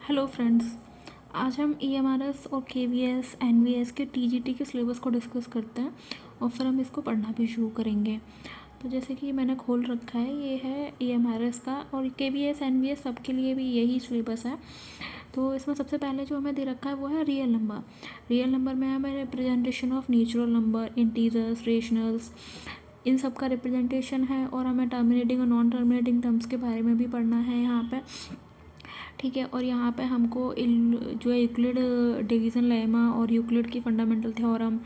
Hello friends, आज हम EMRS और केवीएस एनवीएस के टीजीटी के सिलेबस को डिस्कस करते हैं और फिर हम इसको पढ़ना भी शुरू करेंगे। तो जैसे कि मैंने खोल रखा है, ये है ईएमआरएस का, और केवीएस एनवीएस सबके लिए भी यही सिलेबस है। तो इसमें सबसे पहले जो हमें दे रखा है वो है रियल नंबर। रियल नंबर में हमें representation of natural number, integers, rationals, इन सब का रिप्रेजेंटेशन है। और हमें टर्मिनेटिंग और नॉन टर्मिनेटिंग टर्म्स के बारे में भी पढ़ना है यहाँ पे, ठीक है। और यहाँ पे हमको जो है यूक्लिड डिवीज़न लेमा और यूक्लिड की फंडामेंटल थ्योरम,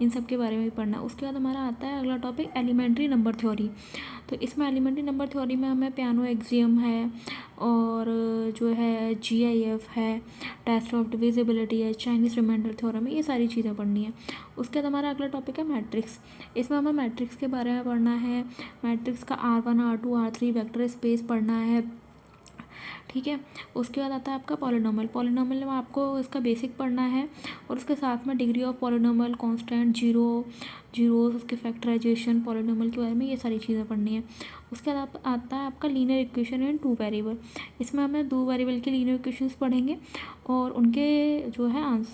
इन सब के बारे में भी पढ़ना है। उसके बाद हमारा आता है अगला टॉपिक एलिमेंट्री नंबर थ्योरी। तो इसमें एलिमेंट्री नंबर थ्योरी में हमें पियानो एक्सियम है और जो है जीआईएफ है, टेस्ट ऑफ डिविजिबिलिटी है, चाइनीज़ रिमाइंडर थ्योरम है, ये सारी चीज़ें पढ़नी है। उसके बाद हमारा अगला टॉपिक है मैट्रिक्स। इसमें हमें मैट्रिक्स के बारे में पढ़ना है। मैट्रिक्स का R1 R2 R3 vector space पढ़ना है, ठीक है। उसके बाद आता है आपका पॉलिनॉमियल। पॉलिनॉमियल में आपको इसका बेसिक पढ़ना है और उसके साथ में degree of polynomial, constant, zeros, उसके फैक्टराइजेशन, पॉलिनॉमियल के बारे में ये सारी चीज़ें पढ़नी है। उसके बाद आता है आपका लीनियर इक्वेशन इन 2 वेरिएबल। इसमें हमें 2 वेरिएबल के लीनियर इक्वेशंस पढ़ेंगे और उनके जो है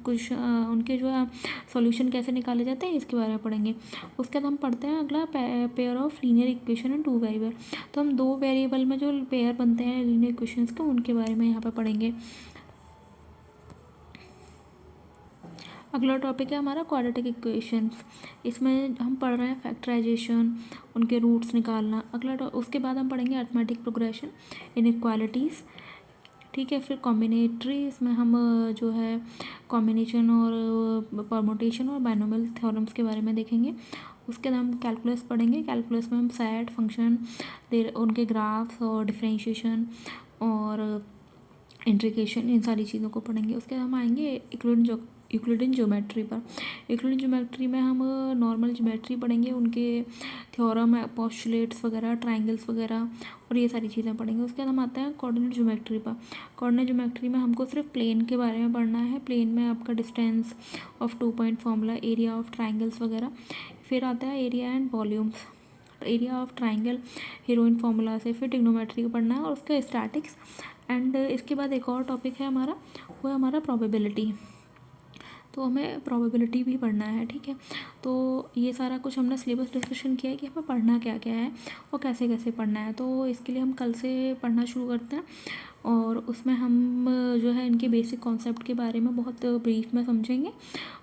कुछ उनके जो है सॉल्यूशन कैसे निकाले जाते हैं इसके बारे में पढ़ेंगे। उसके बाद हम पढ़ते हैं अगला pair of linear equation in 2 variable. तो हम 2 वेरिएबल में जो पेयर बनते हैं लीनियर इक्वेशंस के, उनके बारे में यहाँ पर पढ़ेंगे। अगला टॉपिक है हमारा क्वाड्रेटिक इक्वेशंस। इसमें हम पढ़ रहे हैं फैक्टराइजेशन, उनके रूट्स निकालना। उसके बाद हम पढ़ेंगे अरिथमेटिक प्रोग्रेशन, इनइक्वालिटीज़, ठीक है। फिर कॉम्बिनेटरी, इसमें हम जो है कॉम्बिनेशन और परमुटेशन और बाइनोमियल थ्योरम्स के बारे में देखेंगे। उसके बाद हम कैलकुलस पढ़ेंगे। कैलकुलस में हम सेट, फंक्शन, उनके ग्राफ्स और डिफरेंशिएशन और इंटीग्रेशन, इन सारी चीज़ों को पढ़ेंगे। उसके बाद हम आएंगे यूक्लिडियन ज्योमेट्री पर। यूक्लिडियन ज्योमेट्री में हम नॉर्मल ज्योमेट्री पढ़ेंगे, उनके थ्योरम, पोस्टुलेट्स वगैरह, ट्राइंगल्स वगैरह, और ये सारी चीज़ें पढ़ेंगे। उसके बाद हम आते हैं कोऑर्डिनेट ज्योमेट्री पर। कोऑर्डिनेट ज्योमेट्री में हमको सिर्फ प्लेन के बारे में पढ़ना है। प्लेन में आपका distance of 2 point formula, area of triangles वगैरह। फिर आता है area and volumes, area of triangle, heroine formula से। फिर ट्रिग्नोमेट्री को पढ़ना है और उसके स्टैटिक्स। एंड इसके बाद एक और टॉपिक है हमारा, वो है हमारा प्रोबेबिलिटी। तो हमें प्रोबेबिलिटी भी पढ़ना है, ठीक है। तो ये सारा कुछ हमने सिलेबस डिस्कशन किया है कि हमें पढ़ना क्या क्या है और कैसे कैसे पढ़ना है। तो इसके लिए हम कल से पढ़ना शुरू करते हैं और उसमें हम जो है इनके बेसिक कॉन्सेप्ट के बारे में बहुत ब्रीफ में समझेंगे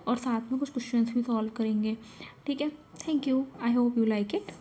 और साथ में कुछ क्वेश्चंस भी सॉल्व करेंगे, ठीक है। Thank you, I hope you like it.